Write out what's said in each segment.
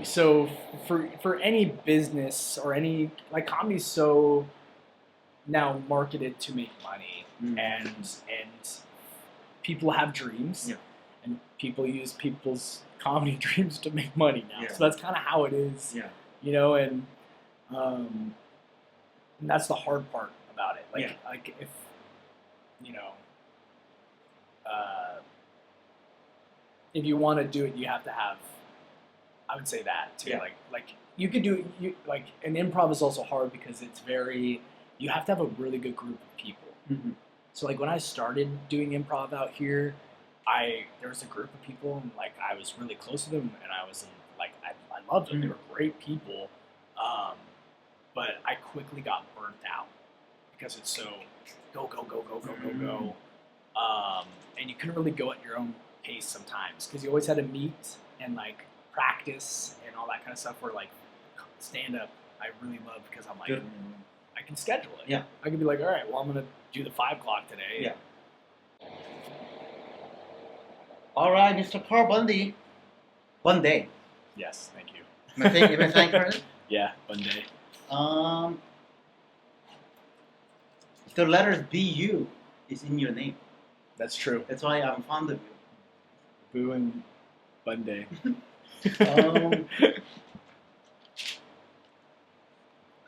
So for any business or any like comedy's so now marketed to make money and people have dreams Yeah. and people use people's comedy dreams to make money now. Yeah. So that's kind of how it is, Yeah. um, and that's the hard part about it. Yeah. Like if you know, uh, if you want to do it, you have to have. I would say that too. Yeah. Like you could do like an improv is also hard because it's very. You have to have a really good group of people. Mm-hmm. So like when I started doing improv out here, there was a group of people and like I was really close to them and I was like I loved them. They were great people, but I quickly got burnt out because it's so go go go go go go go, and you couldn't really go at your own pace sometimes because you always had to meet and like practice and all that kind of stuff. Where like stand up, I really love because I'm like. Good. I can schedule it. Yeah. I can be like, all right, well, I'm going to do the 5 o'clock today. Yeah. All right, Mr. Carl Bundy. Bunday. Yes, thank you. Am I saying correctly? Yeah, Bunday. The letters BU is in your name. That's true. That's why I'm fond of you. Boo and Bunday.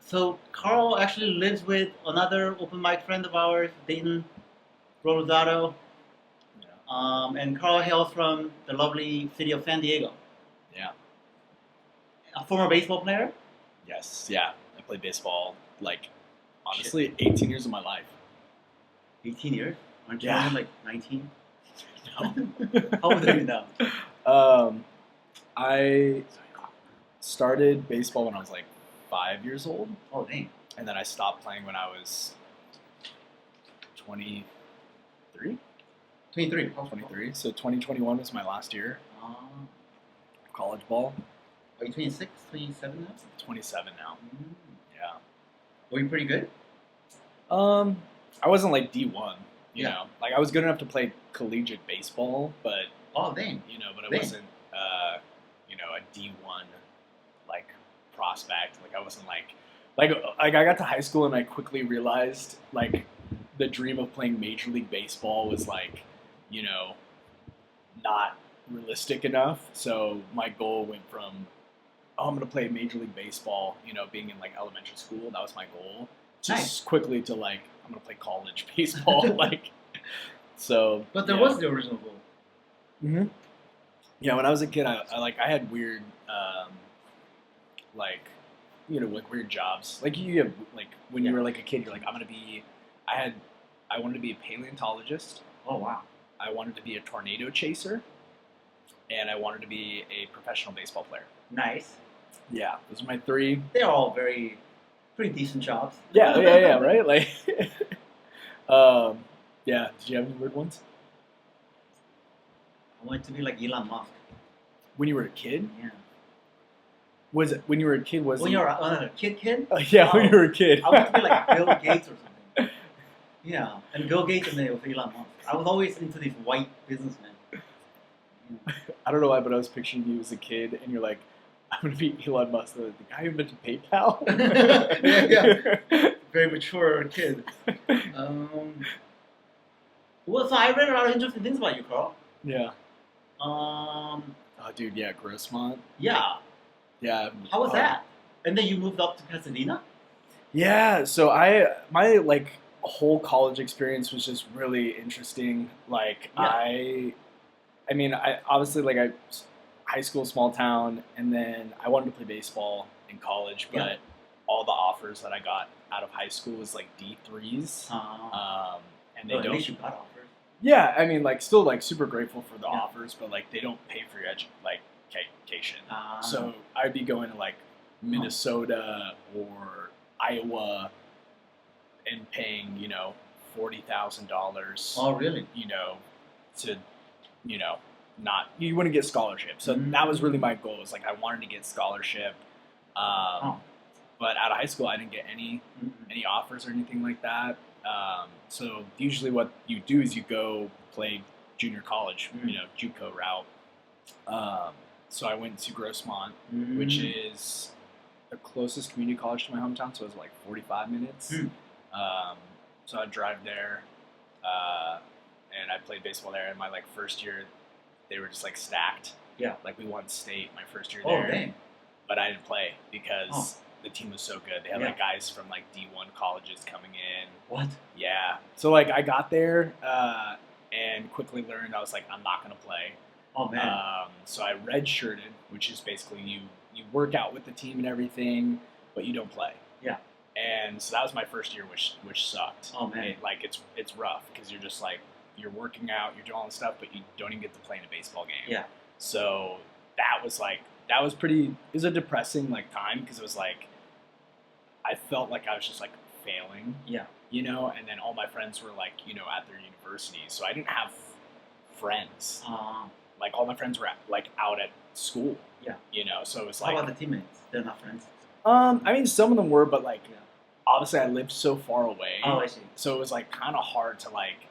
So Carl actually lives with another open mic friend of ours, Dayton Rosado. Yeah. And Carl hails from the lovely city of San Diego. Yeah. A former baseball player? Yes, yeah. I played baseball, like, honestly, 18 years of my life. 18 years? Aren't you Yeah. only like 19? No. How old are you now? I started baseball when I was like 5 years old. Oh, dang. And then I stopped playing when I was 23. 23. 23. So 2021 was my last year of college ball. Are you 26, 27 now? 27 now. Yeah. Were you pretty good? I wasn't like D1, you Yeah. know. Like I was good enough to play collegiate baseball, but Oh, dang. but I Dang. wasn't a D1 like prospect. Like I wasn't like I got to high school and I quickly realized like the dream of playing Major League Baseball was like, not realistic enough. So my goal went from I'm gonna play Major League Baseball, being in like elementary school, that was my goal. Just quickly to like I'm gonna play college baseball, like so. But there yeah. was the original goal. Mm-hmm. Yeah, when I was a kid, I had weird, like weird jobs. Like you have like when you were like a kid, you're like I'm gonna be. I wanted to be a paleontologist. Oh, wow. I wanted to be a tornado chaser, and I wanted to be a professional baseball player. Nice. Yeah, those are my 3. They're all pretty decent jobs. Yeah, right? Like, yeah. Did you have any weird ones? I wanted to be like Elon Musk. When you were a kid? Yeah. Was it when you were a kid? When you were a kid? Yeah, when you were a kid. I wanted to be like Bill Gates or something. Yeah, and Bill Gates and then it was Elon Musk. I was always into these white businessmen. Yeah. I don't know why, but I was picturing you as a kid, and you're like, I'm gonna be Elon Musk, the guy who invented PayPal. Yeah. Very mature kid. Well, so I read a lot of interesting things about you, Carl. Yeah. Oh, dude, yeah, Grossmont. Yeah. Yeah. How was that? And then you moved up to Pasadena? Yeah, so my like whole college experience was just really interesting. Like Yeah. I obviously like high school, small town, and then I wanted to play baseball in college, but all the offers that I got out of high school was like D3s. And they At don't. least you got offers. Yeah, I mean, like, still like super grateful for the offers, but like they don't pay for your education. So I'd be going to like Minnesota or Iowa and paying $40,000. Oh, really? To not you wouldn't get scholarship. So that was really my goal. Was like I wanted to get scholarship. But out of high school, I didn't get any offers or anything like that. So usually what you do is you go play junior college, JUCO route. so I went to Grossmont, Mm. which is the closest community college to my hometown, so it was like 45 minutes. So I'd drive there, and I played baseball there. In my like first year, they were just like stacked. Yeah. Like we won state my first year Oh, there, dang. but I didn't play because the team was so good. They had like guys from like D1 colleges coming in. What? Yeah. So like I got there and quickly learned I was like, I'm not gonna play. Oh, man. So I redshirted, which is basically you work out with the team and everything, but you don't play. Yeah. And so that was my first year, which sucked. Oh, man. It's rough because you're just like you're working out, you're doing all this stuff, but you don't even get to play in a baseball game. Yeah. So that was pretty. It was a depressing like time because it was like I felt like I was just like failing. Yeah. And then all my friends were like at their universities, so I didn't have friends. Like all my friends were like out at school. Yeah. So it was How like. about the teammates? They're not friends? I mean, some of them were, but like, obviously I lived so far away. Oh, I see. So it was like kind of hard to like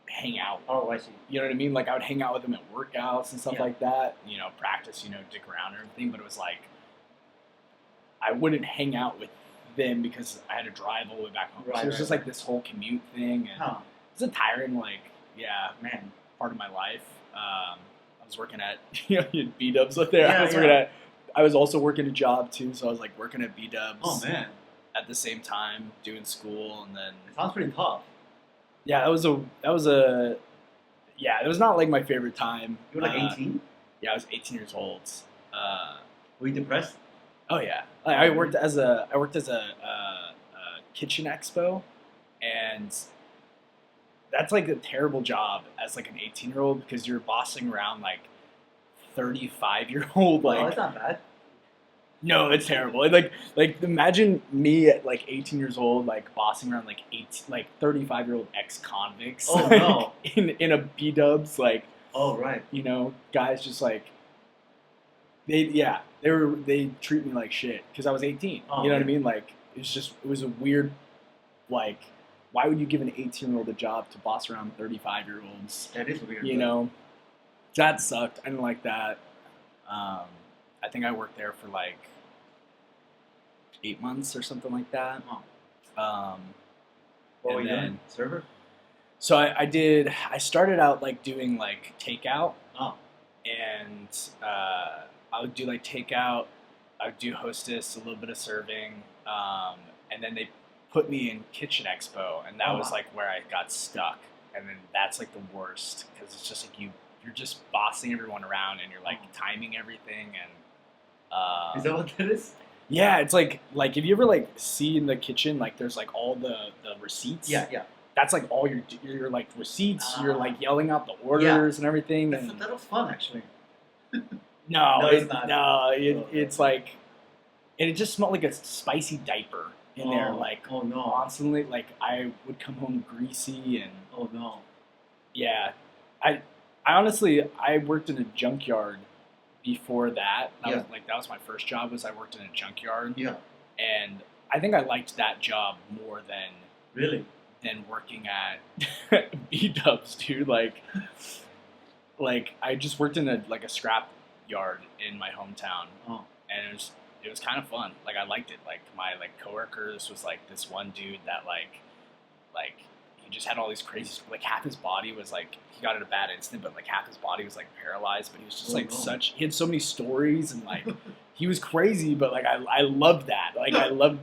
hang out. Oh, I see. You know what I mean? Like I would hang out with them at workouts and stuff Yeah. like that. Practice, dick around and everything. But it was like I wouldn't hang out with them because I had to drive all the way back home. Right, so it was right, just like this whole commute thing, and Huh. it's a tiring Man. part of my life. I was working at B-dubs up there. Yeah, I was also working a job too, so I was like working at B-dubs. Oh, man. At the same time, doing school, and then It sounds pretty tough. yeah, it was not like my favorite time. You were like 18? Yeah, I was 18 years old. Were you depressed? Oh yeah, I worked as a kitchen expo, and that's like a terrible job as like an 18-year-old because you're bossing around like 35-year-old like. Oh, that's not bad. No, it's terrible. Like imagine me at like 18 years old, like bossing around like 35-year-old ex-convicts. Oh, like, no. In a B-dubs, like Oh, right. guys just like they treat me like shit because I was 18. Oh, you know what I man. mean? Like it was a weird like why would you give an 18-year-old a job to boss around 35-year-olds? That is weird. That sucked. I didn't like that. I think I worked there for like 8 months or something like that. What were and you then- doing? Server? So I started out like doing like takeout, Oh. and I would do like takeout. I would do hostess, a little bit of serving, and then they put me in kitchen expo, and that Oh, was wow. like where I got stuck. And then that's like the worst because it's just like you're just bossing everyone around, and you're like timing everything, and Is that what that is? yeah, it's like if you ever like see in the kitchen like there's like all the receipts. Yeah. That's like all your like receipts. You're like yelling out the orders and everything. And That was fun, actually. no, it's not. it's like, and it just smelled like a spicy diaper in there. Like Oh, no. constantly, like I would come home greasy and Oh, no. yeah. I honestly I worked in a junkyard before that. That was my first job. I worked in a junkyard. Yeah. And I think I liked that job more Really? than working at B-dubs, dude. Like I just worked in a scrap yard in my hometown, and it was kind of fun. Like I liked it. Like my coworkers was like this one dude that like he just had all these crazy like half his body was like he got in a bad incident, but like half his body was like paralyzed. But he was just he had so many stories and like he was crazy. But like I loved that. Like I loved,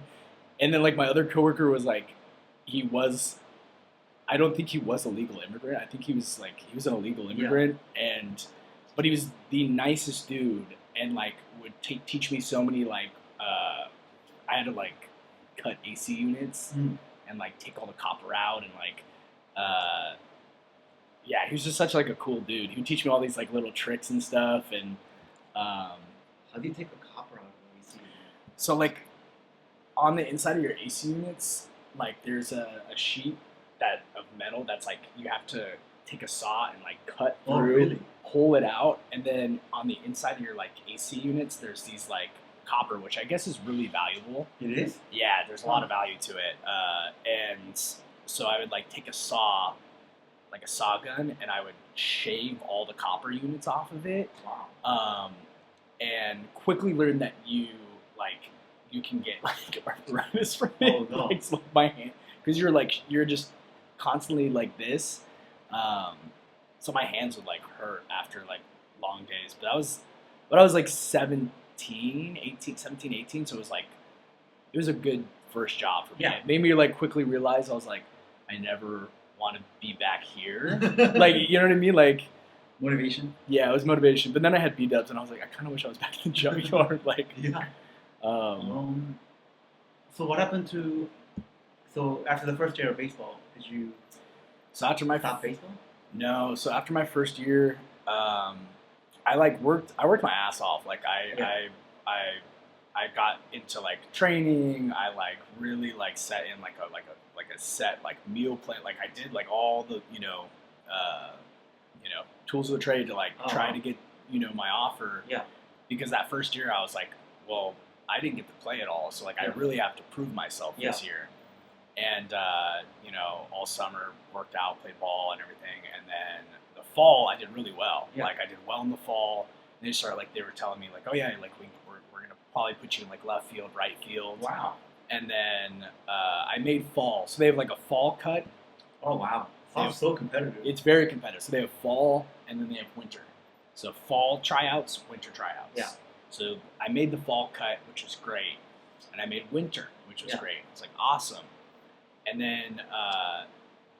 and then like my other coworker was like. I don't think he was a legal immigrant. I think he was an illegal immigrant, but he was the nicest dude, and like would teach me so many like I had to like cut AC units and like take all the copper out and like he was just such like a cool dude. He would teach me all these like little tricks and stuff, and How do you take the copper out of the AC? so like on the inside of your AC units. Like there's a sheet of metal that's like you have to take a saw and like cut through, really? pull it out, and then on the inside of your like AC units, there's these like copper, which I guess is really valuable. It is? Yeah, there's a lot of value to it, and so I would like take a saw like a saw gun, and I would shave all the copper units off of it. Wow. And quickly learned that you can get like arthritis from it. Oh, no. Like, so my hand, because you're just constantly like this. So my hands would like hurt after like long days. But I was like 17, 18, so it was a good first job for me. Yeah. It made me like quickly realize I was like, I never want to be back here. Like, you know what I mean? Like, Motivation. yeah, it was motivation. But then I had B-dubs, and I was like, I kind of wish I was back in the junkyard. Like, Yeah. um, So what happened to? So after the first year of baseball, did you so after my stop baseball? No, so after my first year, I worked my ass off. Like I got into like training. I like really like set in like a set like meal plan. Like I did like all the tools of the trade to like try to get my offer. Yeah. Because that first year I was like, well, I didn't get to play at all, so like I really have to prove myself this year. And all summer worked out, played ball and everything, and then the fall I did really well. Yeah. Like I did well in the fall. And they were telling me like, oh yeah, like we're gonna probably put you in like left field, right field. Wow. And then I made fall, so they have like a fall cut. Oh wow. Sounds so competitive. It's very competitive. So they have fall and then they have winter. So fall tryouts, winter tryouts. Yeah. So I made the fall cut, which was great, and I made winter, which was great. It's like awesome. And then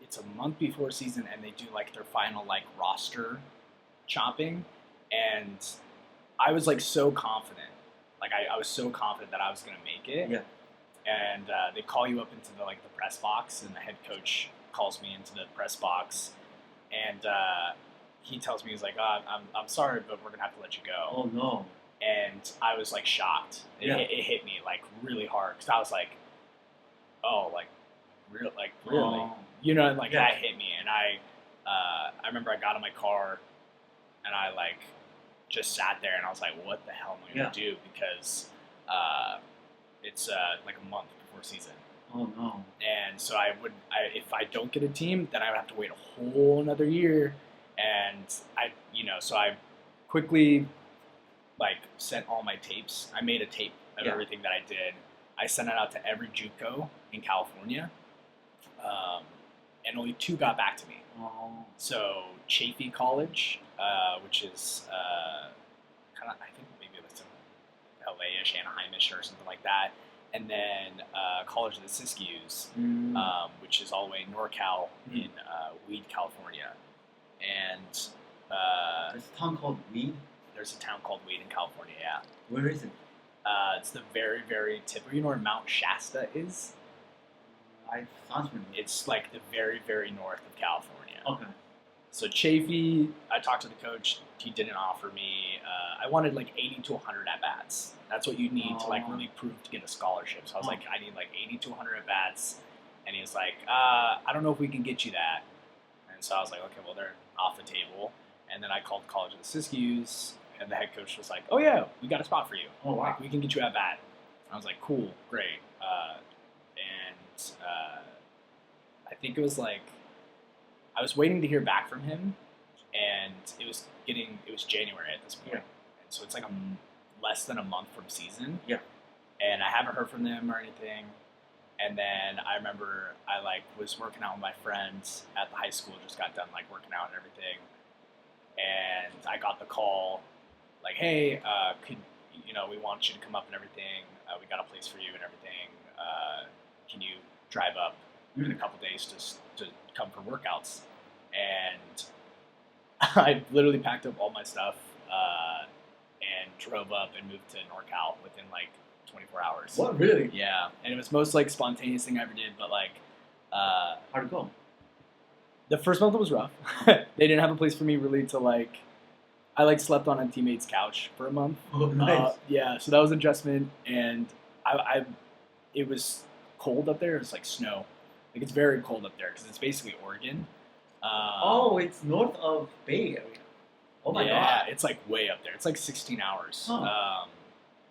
it's a month before season, and they do like their final like roster chopping, and I was like so confident, like I was so confident that I was gonna make it. Yeah. And they call you up into the press box, and the head coach calls me into the press box, and he tells me, he's like, I'm sorry, but we're gonna have to let you go. Oh no. And I was like shocked. It hit me like really hard, because I was like, oh, like really, Oh. That hit me. And I remember I got in my car and I like just sat there, and I was like, what the hell am I gonna do? Because it's like a month before season. Oh no. And so if I don't get a team, then I would have to wait a whole another year. And so I quickly like sent all my tapes. I made a tape of everything that I did. I sent it out to every JUCO in California, and only 2 got back to me. Oh. So Chaffey College, which is kind of, I think maybe it's LA-ish, Anaheim-ish, or something like that. And then College of the Siskiyous, which is all the way in NorCal in Weed, California. And There's a town called Weed? There's a town called Weed in California, yeah. Where is it? It's the very, very tip. You know where Mount Shasta is? Sounds familiar. It's like the very, very north of California. Okay. So Chaffey, I talked to the coach. He didn't offer me. I wanted like 80 to 100 at bats. That's what you need to like really prove to get a scholarship. So I was like, I need like 80 to 100 at bats. And he was like, I don't know if we can get you that. And so I was like, okay, well, they're off the table. And then I called College of the Siskiyous, and the head coach was like, oh yeah, we got a spot for you. Oh wow. Like, we can get you at bat. And I was like, cool, great. I think it was like, I was waiting to hear back from him, and it was January at this point. Yeah. And so it's like less than a month from season. Yeah. And I haven't heard from them or anything. And then I remember I like was working out with my friends at the high school, just got done like working out and everything. And I got the call, like, hey, we want you to come up and everything. We got a place for you and everything. Can you drive up in a couple days to come for workouts? And I literally packed up all my stuff and drove up and moved to NorCal within like 24 hours. What, really? Yeah, and it was most like spontaneous thing I ever did, but like how'd it go? The first month was rough. They didn't have a place for me really to like. I like slept on a teammate's couch for a month. Oh, nice. Yeah, so that was an adjustment, and it was cold up there. It was like snow. Like it's very cold up there because it's basically Oregon. It's north of Bay Area. Oh my god. Yeah, it's like way up there. It's like 16 hours. Huh.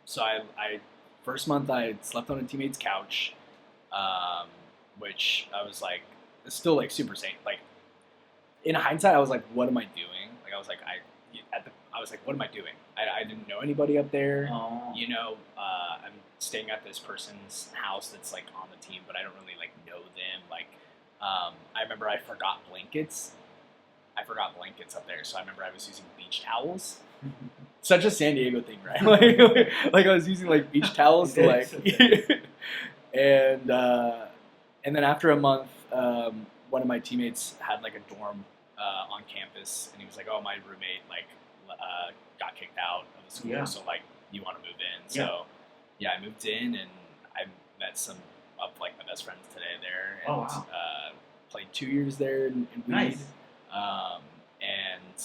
So I first month I slept on a teammate's couch, which I was like, it's still like super safe. Like in hindsight, I was like, what am I doing? Like I was like, I was like, what am I doing? I didn't know anybody up there. Oh. You know, I'm staying at this person's house that's like on the team, but I don't really like know them. Like, I remember I forgot blankets. Up there, so I remember I was using beach towels. Such a San Diego thing, right? Like I was using like beach towels to like, and then after a month, one of my teammates had like a dorm on campus, and he was like, "Oh, my roommate like got kicked out of the school, so like you want to move in?" So yeah, I moved in, and I met some of like my best friends today there, and played 2 years there in Weed. Nice. And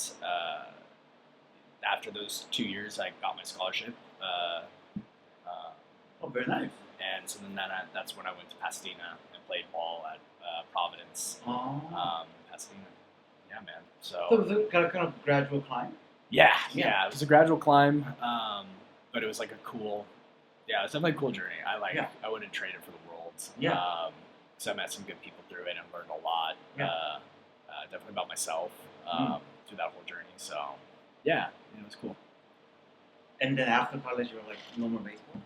after those 2 years, I got my scholarship. Oh, very nice. And so then that's when I went to Pasadena and played ball at Providence. Oh. Pasadena. Yeah, man. So was it kind of gradual climb? Yeah. It was a gradual climb, but it was like it was definitely a cool journey. I wouldn't trade it for the world. So I met some good people through it and learned a lot. Definitely about myself through that whole journey. So yeah, it was cool. And then after college, you were like no more baseball.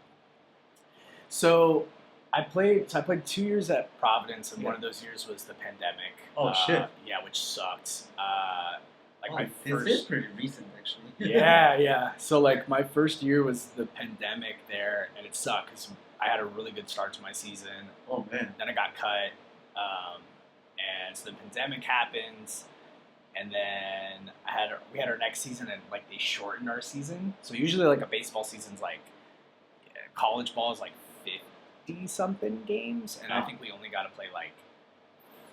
So I played 2 years at Providence, and one of those years was the pandemic. Oh shit! Yeah, which sucked. This is pretty recent, actually. yeah. So like my first year was the pandemic there, and it sucked because I had a really good start to my season. Oh man! Then I got cut, and so the pandemic happened, and then we had our next season, and like they shortened our season. So usually like a baseball season's like college ball is like 50-something games, and I think we only got to play like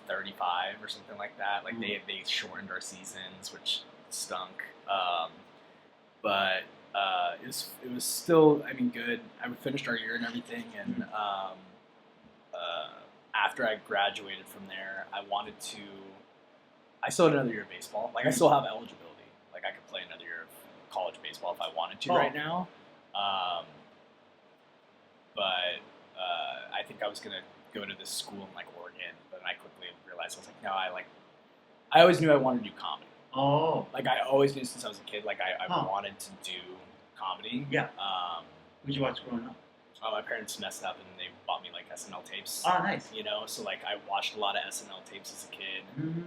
35 or something like that. Like they shortened our seasons, which stunk. But it was still, I mean, good. I finished our year and everything, and after I graduated from there, I still had another year of baseball. Like I still have eligibility. Like I could play another year of college baseball if I wanted to right now. But I think I was gonna go to this school in like Oregon, but then I quickly realized I was like, no, I always knew I wanted to do comedy. Oh. Like I always knew since I was a kid, like I wanted to do comedy. Yeah. What did you watch growing up? My parents messed up and they bought me like SNL tapes. Oh, nice. You know, so like I watched a lot of SNL tapes as a kid. Mm-hmm.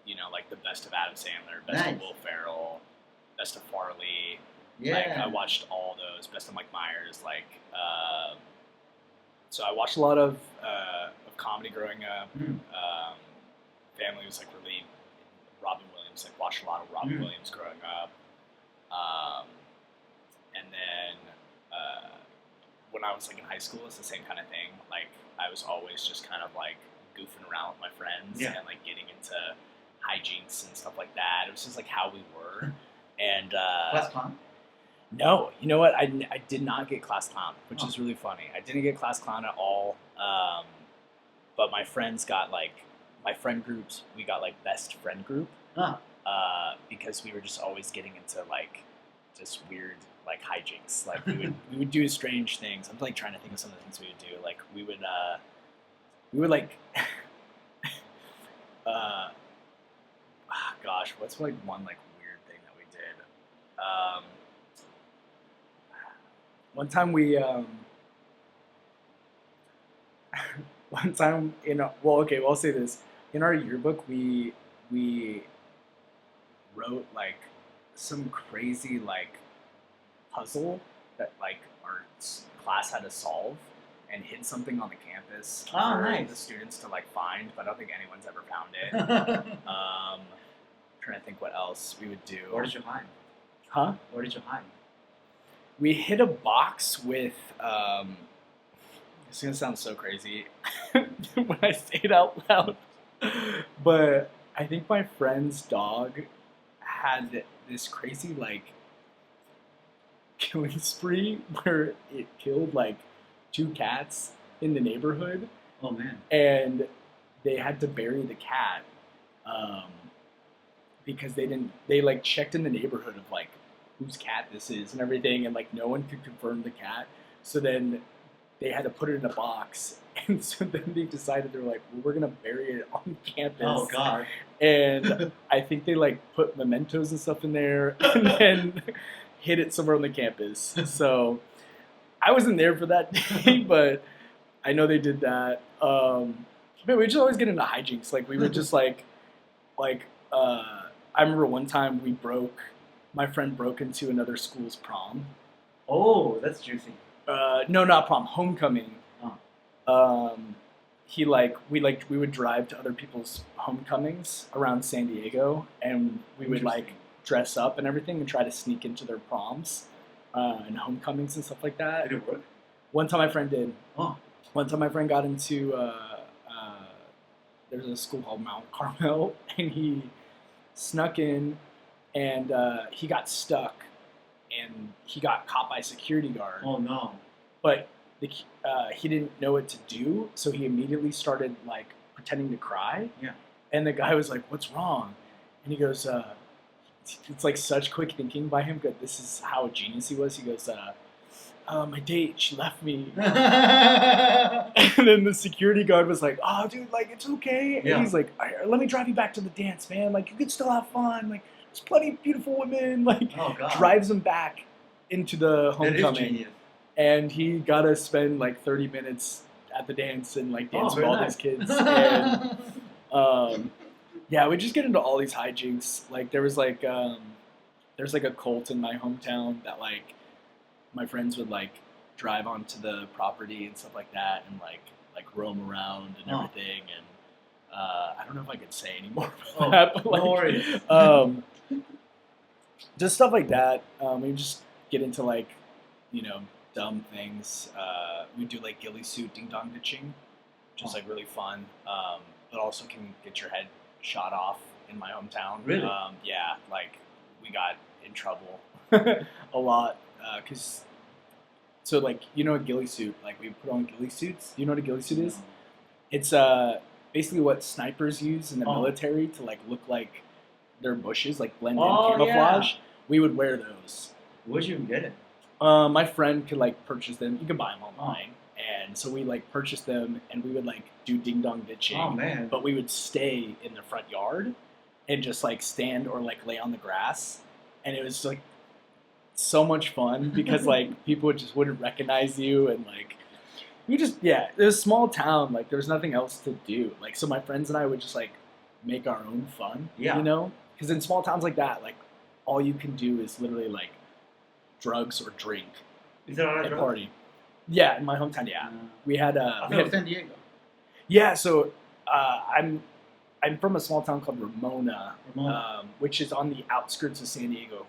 You know, like the best of Adam Sandler, best of Will Ferrell, best of Farley. Yeah. Like I watched all those, best of Mike Myers. Like, so I watched a lot of comedy growing up. Family was like really Robin Williams. Like watched a lot of Robin Williams growing up. And then when I was like in high school, it's the same kind of thing. Like I was always just kind of like goofing around with my friends and like getting into hijinks and stuff like that. It was just like how we were. And class clown? No, you know what? I did not get class clown, which is really funny. I didn't get class clown at all. But my friends got like my friend groups. We got like best friend group because we were just always getting into like just weird like hijinks. Like we would do strange things. I'm like trying to think of some of the things we would do. Like we would like gosh, what's like one like weird thing that we did? One time we one time I'll say this. In our yearbook we wrote like some crazy like puzzle that like our class had to solve and hid something on the campus for the students to like find, but I don't think anyone's ever found it. Trying to think what else we would do. Where did you hide? Huh? Where did you hide? We hid a box with it's gonna sound so crazy when I say it out loud, but I think my friend's dog had this crazy like killing spree where it killed like 2 cats in the neighborhood. Oh man! And they had to bury the cat because they like checked in the neighborhood of like whose cat this is and everything, and like no one could confirm the cat. So then they had to put it in a box. And so then they decided, they're like, well, we're going to bury it on campus. Oh, God. And I think they like put mementos and stuff in there and then hid it somewhere on the campus. So I wasn't there for that day, but I know they did that. But we just always get into hijinks. Like we would just I remember one time my friend broke into another school's prom. Oh, that's juicy. No, not prom, homecoming. Oh. We would drive to other people's homecomings around San Diego, and we would like dress up and everything and try to sneak into their proms and homecomings and stuff like that. Did it work? One time my friend did. Oh. One time my friend got into there's a school called Mount Carmel, and he snuck in, and he got stuck, and he got caught by a security guard. Oh no! But he didn't know what to do, so he immediately started like pretending to cry. Yeah. And the guy was like, "What's wrong?" And he goes, "It's like such quick thinking by him. But this is how genius he was." He goes, "My date, she left me." And then the security guard was like, "Oh, dude, like it's okay." And Yeah. he's like, "All right, let me drive you back to the dance, man. Like you can still have fun. Like there's plenty of beautiful women." Like Oh God! drives him back into the That is homecoming. genius. And he got to spend like 30 minutes at the dance and like dance with very all nice. these kids. And yeah, we just get into all these hijinks. Like there's like a cult in my hometown that like my friends would like drive onto the property and stuff like that and like roam around and Oh. everything. And I don't know if I could say any more Oh, about that, but no like, worries. just stuff like that. We just get into like, dumb things. We do like ghillie suit ding dong ditching, which is like really fun, but also can get your head shot off in my hometown. Really? Yeah, like we got in trouble a lot because like a ghillie suit, like we put on ghillie suits. Do you know what a ghillie suit is? It's basically what snipers use in the military to like look like they're bushes, like blend in camouflage. Yeah. We would wear those. Where'd you even get it? My friend could like purchase them. You can buy them online, and so we like purchased them, and we would like do ding dong ditching. Oh man! But we would stay in the front yard and just like stand or like lay on the grass, and it was like so much fun because like people wouldn't recognize you, and like it was a small town. Like there was nothing else to do. Like so, my friends and I would just like make our own fun. Yeah. Because in small towns like that, like all you can do is literally like drugs or drink. Is there a lot of and drugs? party. Yeah, in my hometown, yeah. We had I thought it was San Diego. yeah, so I'm from a small town called Ramona, which is on the outskirts of San Diego.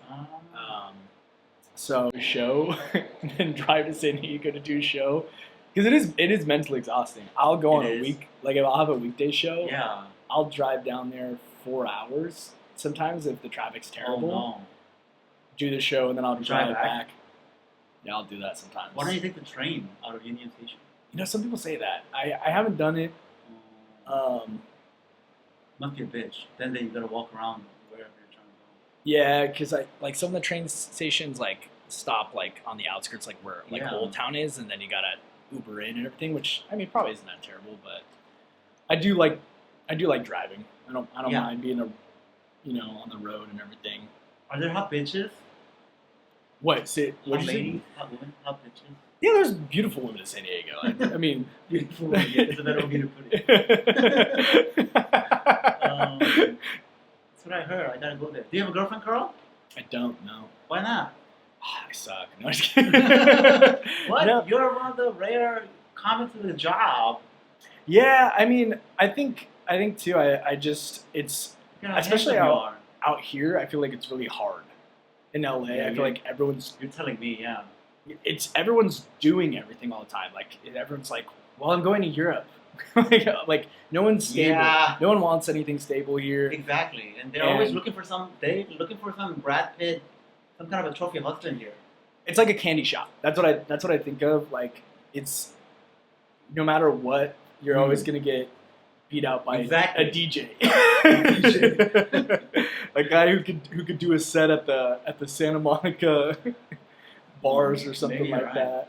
So show and then drive to San Diego to do a show because it is mentally exhausting. I'll go on a week, like if I'll have a weekday show. Yeah. I'll drive down there 4 hours sometimes if the traffic's terrible. Oh, no. Do the show and then I'll drive back? back. Yeah, I'll do that sometimes. Why don't you take the train out of Union Station? Some people say that. I haven't done it. Must be a bitch. Then you gotta walk around wherever you're trying to go. Yeah, because like some of the train stations like stop like on the outskirts, like where like Old Town is, and then you gotta Uber in and everything. Which I mean, probably isn't that terrible, but I do like driving. I don't mind being on the road and everything. Are there hot bitches? What? Hot ladies? Hot women? Hot bitches? Yeah, there's beautiful women in San Diego. I mean, beautiful women. Yeah, it's a better way to put it. That's what I heard. I gotta go there. Do you have a girlfriend, Carl? I don't know. Why not? I suck. No, I'm just kidding. What? No. You're one of the rare comics with a job. Yeah, I mean, I think too. I just it's especially out here. I feel like it's really hard. In LA, Yeah, I feel like everyone's. You're telling me, yeah. Everyone's doing everything all the time. Like everyone's like, well, I'm going to Europe. like no one's stable. Yeah. No one wants anything stable here. Exactly, and they're always looking for some. They're looking for some Brad Pitt, some kind of a trophy husband here. It's like a candy shop. That's what I think of. Like it's no matter what, you're always gonna get beat out by a DJ. A guy who could do a set at the Santa Monica bars or something like that.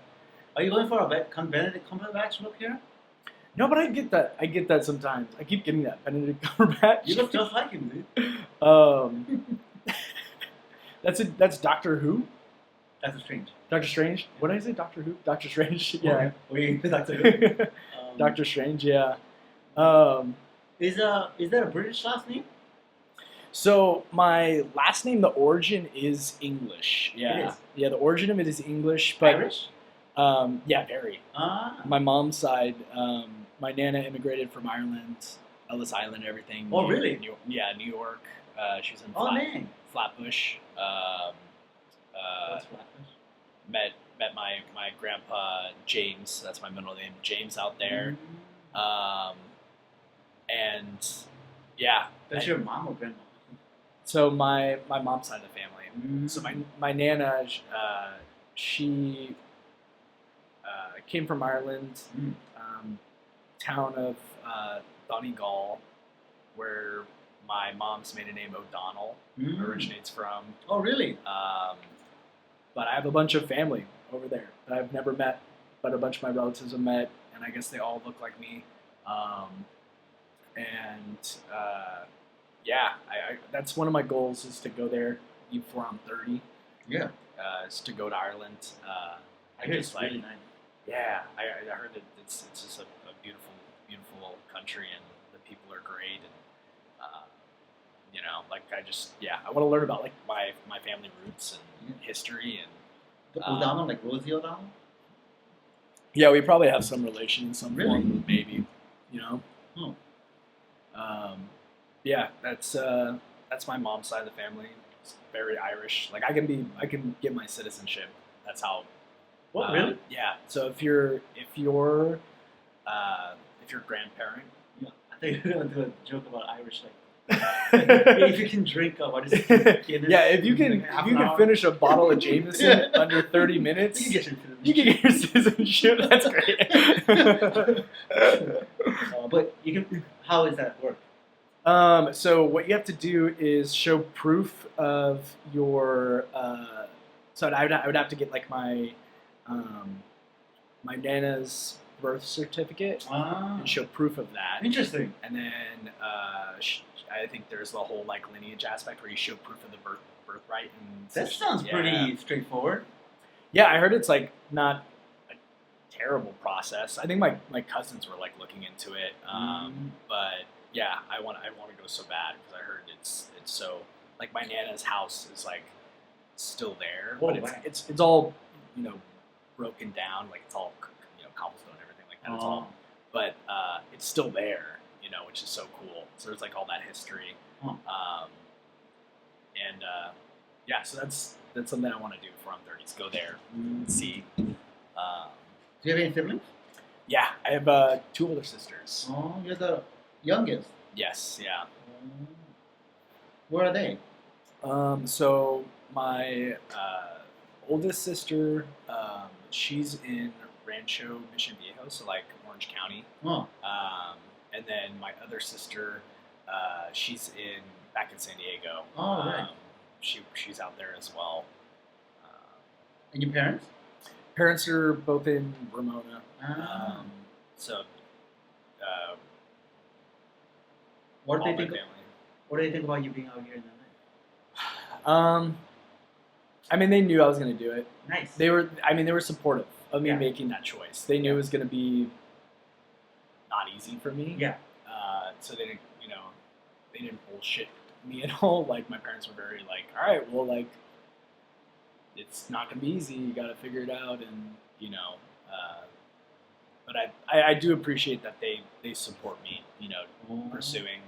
Are you going for a Benedict Cumberbatch look here? No, but I get that. I get that sometimes. I keep getting that Benedict Cumberbatch. You look just like him, dude. That's Doctor Who. That's strange. Doctor Strange. What did I say? Doctor Who. Doctor Strange. Yeah. Wait, Doctor Who. Doctor Strange. Yeah. Is that a British last name? So my last name, the origin is English. Yeah. It is. Yeah. The origin of it is English, but Irish. yeah, very. Ah. My mom's side, my nana immigrated from Ireland, Ellis Island, everything. Oh, really? New York. She was in Man. Flatbush. What's Flatbush? Met my grandpa James. That's my middle name, James, out there. And yeah, That's your mom or grandma? so my mom's side of the family. So my nana, she came from Ireland, town of Donegal, where my mom's maiden name O'Donnell originates from. Oh, really? But I have a bunch of family over there that I've never met, but a bunch of my relatives have met, and I guess they all look like me. Yeah, that's one of my goals is to go there before I'm 30. Yeah. Is to go to Ireland. I hear it's really nice. Yeah, I heard that it's just a beautiful country, and the people are great, and I want to learn about like my family roots and history and. O'Donnell, like Rosie O'Donnell? Yeah, we probably have some relation in some Really? form, maybe. You know. Yeah, that's my mom's side of the family. It's very Irish. Like I can get my citizenship. That's how. What, really? Yeah. So if you're grandparent. Yeah. I think you're gonna do a joke about Irish, like if you can drink what is it? Guinness, yeah, if you can finish a bottle of Jameson under 30 minutes, you can get your citizenship. That's great. But you can. How does that work? So what you have to do is show proof of your. So I would have to get like my nana's birth certificate and show proof of that. Interesting. And then I think there's the whole like lineage aspect where you show proof of the birthright. And that sounds pretty straightforward. Yeah, I heard it's like not a terrible process. I think my cousins were like looking into it, but yeah, I want to go so bad because I heard it's so like my nana's house is like still there, but it's all broken down, like it's all cobblestone and everything like that. It's all, but it's still there, which is so cool. So there's like all that history, yeah. So that's something I want to do before I'm 30. Is go there and see. Do you have any siblings? Yeah, I have 2 older sisters. Oh, you're the youngest. Yes, yeah. Where are they? So my oldest sister, she's in Rancho Mission Viejo, so like Orange County. Oh. And then my other sister, she's back in San Diego. Oh, right. She's out there as well. And your parents? Parents are both in Ramona. What do they think? What do they think about you being out here in LA? I mean, they knew I was going to do it. Nice. They were supportive of me making that choice. They knew it was going to be not easy for me. Yeah. So they didn't bullshit me at all. Like my parents were very like, all right, well, like it's not going to be easy. You got to figure it out, and but I do appreciate that they support me, pursuing,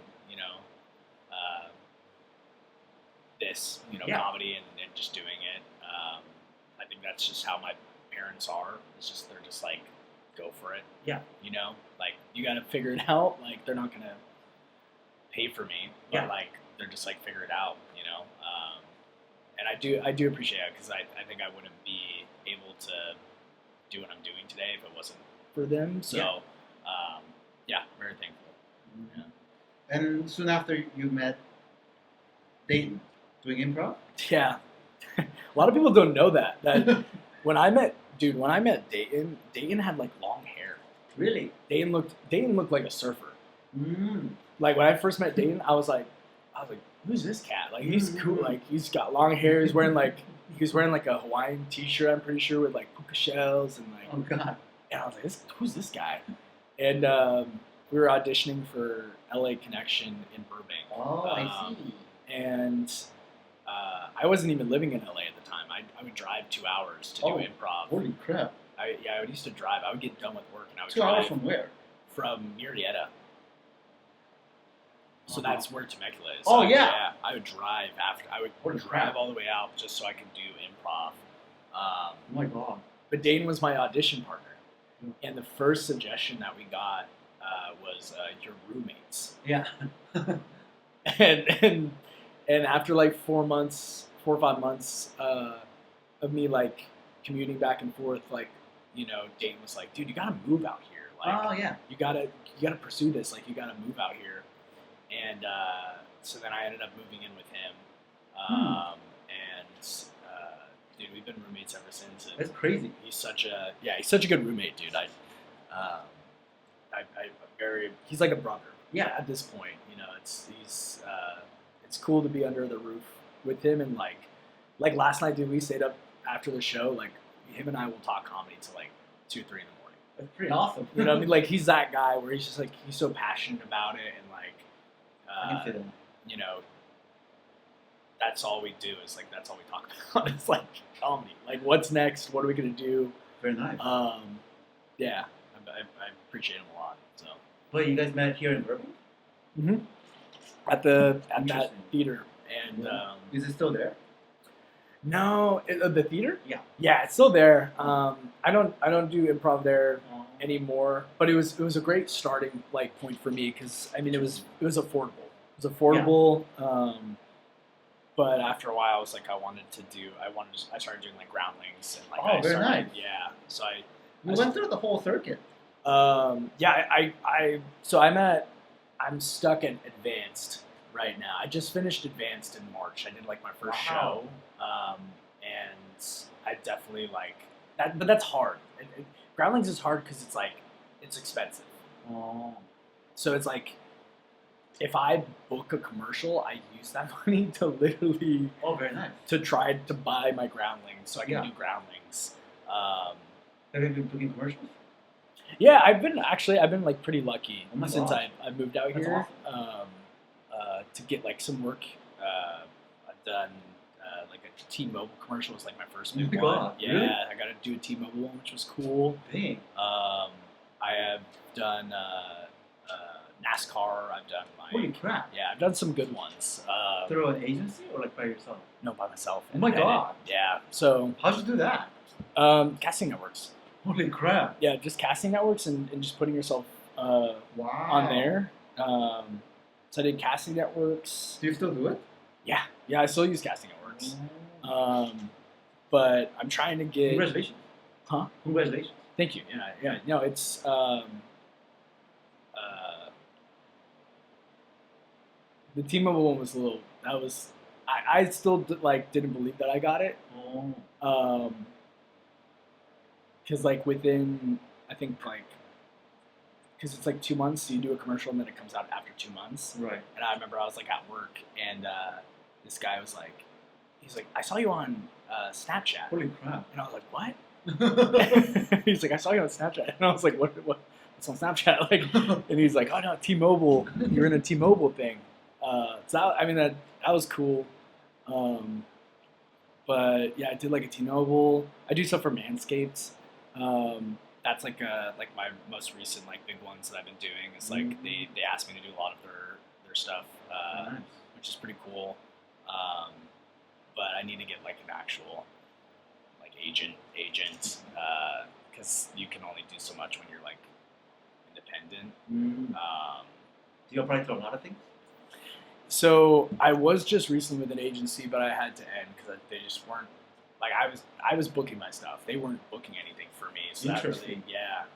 this, comedy and just doing it. I think that's just how my parents are. It's just, they're just like, go for it. Yeah. Like you got to figure it out. Like they're not going to pay for me, but like, they're just like, figure it out, and I do appreciate it because I think I wouldn't be able to do what I'm doing today if it wasn't for them. So, very thankful. Yeah. And soon after you met Dayton doing improv? Yeah. A lot of people don't know that when I met Dude, when I met Dayton had like long hair. Really? Dayton looked like a surfer. Mm. Like when I first met Dayton, I was like, who's this cat? Like he's cool. Like he's got long hair. He was wearing like a Hawaiian T-shirt. I'm pretty sure with like puka shells and like. Oh God. And I was like, who's this guy? And we were auditioning for LA Connection in Burbank. Oh, I see. And I wasn't even living in LA at the time. I would drive 2 hours to do improv. Holy crap! I used to drive. I would get done with work and I would 2 drive. hours from where? From Murrieta. So that's where Temecula is. Oh, So, yeah. I would drive after. I would Holy drive crap. all the way out just so I could do improv. Oh my God. But Dane was my audition partner, Yeah. and the first suggestion that we got was your roommates. Yeah. and after like 4 or 5 months of me like commuting back and forth, like Dane was like, dude, you gotta move out here. Like, Oh yeah. you gotta pursue this. Like, you gotta move out here. And so then I ended up moving in with him. And dude, we've been roommates ever since. And That's crazy. he's such a good roommate, dude. He's like a brother. Yeah. At this point, it's cool to be under the roof with him, and like last night, dude, we stayed up after the show. Like, him and I will talk comedy till like 2, 3 in the morning. That's pretty awesome. You know what I mean? Like, he's that guy where he's just like, he's so passionate about it, and like, I can feel it. that's all we do is like, that's all we talk about. It's like comedy. Like, what's next? What are we gonna do? Very nice. Yeah, I appreciate him a lot. So. But you guys met here in Burbank? Mm-hmm. At that Interesting. theater, and Is it still there? no, the theater. Yeah. Yeah, it's still there. I don't do improv there anymore, but it was a great starting like point for me, because I mean it was affordable. It was affordable. But after a while, I was like, I started doing like groundlings and like Very nice. Yeah, so We went through the whole circuit. so I'm stuck at advanced right now. I just finished advanced in March. I did like my first show, and I definitely like that. But that's hard. Groundlings is hard because it's expensive. Oh. So it's like, if I book a commercial, I use that money to literally Very nice. to try to buy my groundlings so I can do groundlings. Have you been booking commercials? Yeah, I've been like pretty lucky Oh my since gosh. I moved out That's here to get like some work. I've done like a T-Mobile commercial was like my first big Oh my one. God, Yeah, really? I got to do a T-Mobile one, which was cool. Dang. I have done NASCAR. I've done Holy crap. yeah, I've done some good ones. Through an agency or like by yourself? No, by myself. Oh my independent. God. Yeah. So How'd you do that? casting networks. Holy crap. Yeah, just casting networks and just putting yourself Wow. on there. So I did casting networks. Do you still do it? Yeah, I still use casting networks. But I'm trying to get. Congratulations. Huh? Congratulations. Thank you. Yeah. No, it's. The T-Mobile one was a little. That was. I still didn't believe that I got it. Oh. Because like within, I think like, because it's like 2 months, so you do a commercial and then it comes out after 2 months. Right. And I remember I was like at work, and this guy was like, he's like, I saw you on Snapchat. Holy crap. And I was like, what? He's like, I saw you on Snapchat. And I was like, what's on Snapchat? Like, and he's like, oh no, T-Mobile. You're in a T-Mobile thing. So that was cool. But yeah, I did like a T-Mobile. I do stuff for Manscaped. That's like my most recent like big ones that I've been doing. It's like they asked me to do a lot of their stuff, Nice. which is pretty cool. But I need to get like an actual like agent, because you can only do so much when you're like independent. Do you apply to a lot of things? So I was just recently with an agency, but I had to end because they just weren't like I was booking my stuff. They weren't booking anything for me. So that really,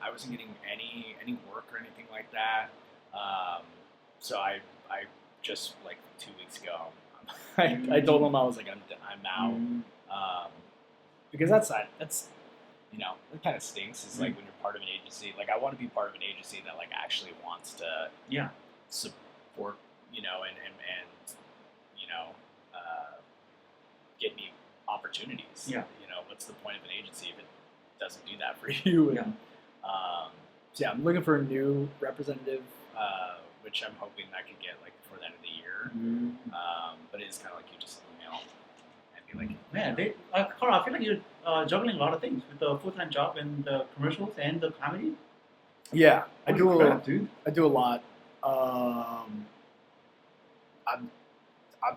I wasn't getting any work or anything like that. So I just like 2 weeks ago, I told them I was like I'm out because that's you know, it kind of stinks. Is like when you're part of an agency. Like I want to be part of an agency that like actually wants to support, you know, and you know, get me opportunities. Yeah. You know, what's the point of an agency if it doesn't do that for you? And, so yeah, I'm looking for a new representative, which I'm hoping I could get like before the end of the year. But it is kind of like you just email and be like, man, Carl, I feel like you're juggling a lot of things with the full-time job and the commercials and the comedy. Yeah, I do. Dude. I do a lot. I'm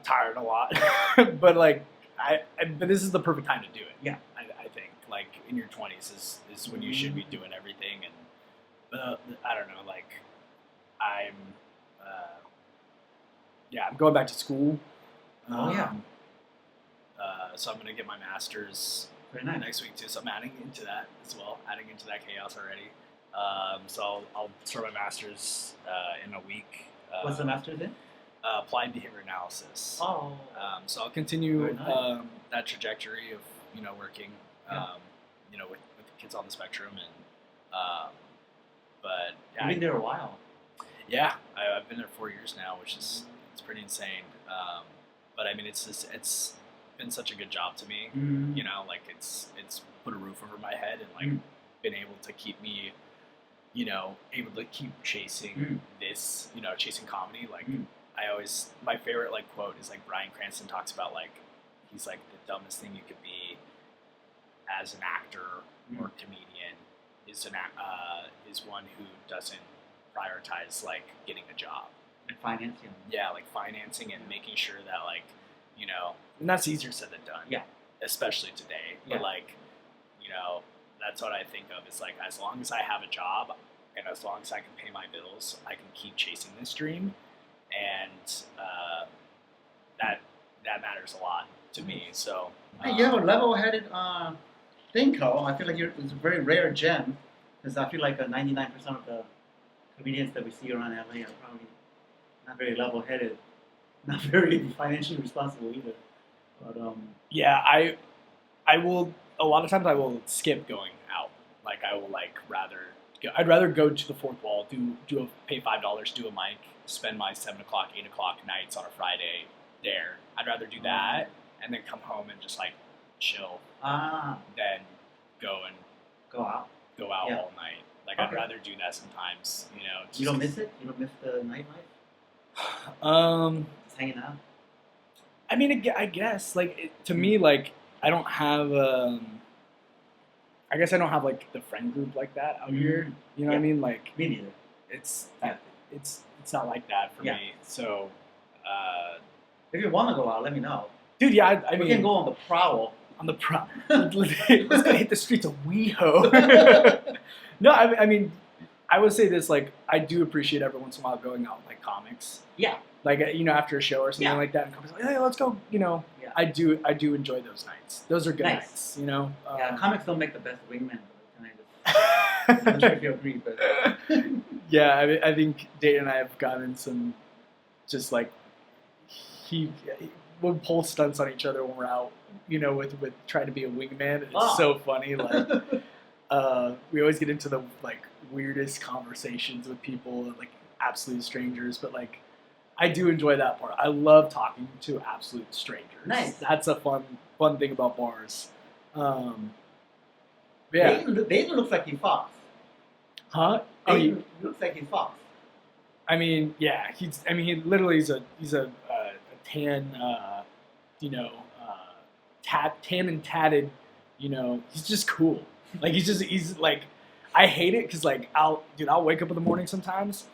tired a lot, but like but this is the perfect time to do it. Yeah, I think like in your 20s is when you should be doing everything, and I don't know, like I'm I'm going back to school. So I'm gonna get my master's next week too. So I'm adding into that as well, adding into that chaos already. So I'll start my master's in a week. What's the master's in? Applied behavior analysis. Oh. So I'll continue nice. that trajectory of working, you know, with kids on the spectrum, and but You've been there a while. Yeah, I've been there 4 years now, which is it's pretty insane. But I mean, it's been such a good job to me. You know, like it's put a roof over my head and like been able to keep me, you know, able to keep chasing this, you know, chasing comedy. Like my favorite like quote is like Bryan Cranston talks about like he's like the dumbest thing you could be as an actor or comedian is one who doesn't prioritize like getting a job and financing. Yeah, like financing and making sure that like, you know, and that's easier said than done. Yeah, especially today. But like, you know, that's what I think of. Is like as long as I have a job and as long as I can pay my bills, I can keep chasing this dream, and that matters a lot to me. So you have a level-headed thinker. I feel like it's a very rare gem, because I feel like 99% of the comedians that we see around LA are probably not very level-headed, not very financially responsible either. But yeah, I will. A lot of times I will skip going out. Like I will I'd rather go to the fourth wall, pay $5, do a mic, spend my 7 o'clock, 8 o'clock nights on a Friday there. I'd rather do that and then come home and just like chill. Than go out all night. Like I'd rather do that sometimes. You know. You don't miss it? You don't miss the nightlife? Just hanging out. I mean, I guess like to me, like I don't have. I guess I don't have like the friend group like that out here. You know what I mean? Like me neither. It's not like that for me. So if you want to go out, let me know, dude. Yeah, I mean, we can go on the prowl. Let's go hit the streets of WeHo. No, I mean, I would say this, like, I do appreciate every once in a while going out with, like, comics. Yeah. Like, you know, after a show or something like that, and comics like, hey, let's go, you know. Yeah. I do enjoy those nights. Those are good nights, you know. Comics don't make the best wingman, I'm not sure if you agree, but... Yeah, I think Dayton and I have gotten some, just, like, we'll pull stunts on each other when we're out, you know, with trying to be a wingman. It's so funny. Like, we always get into the like weirdest conversations with people, like absolute strangers. But like, I do enjoy that part. I love talking to absolute strangers. Nice. That's a fun thing about bars. Yeah. Dayton looks like he Fox. Huh? He looks like he Fox. I mean, yeah. He literally he's a tan, you know, tan and tatted, you know, he's just cool. Like he's like, I hate it because like I'll wake up in the morning sometimes,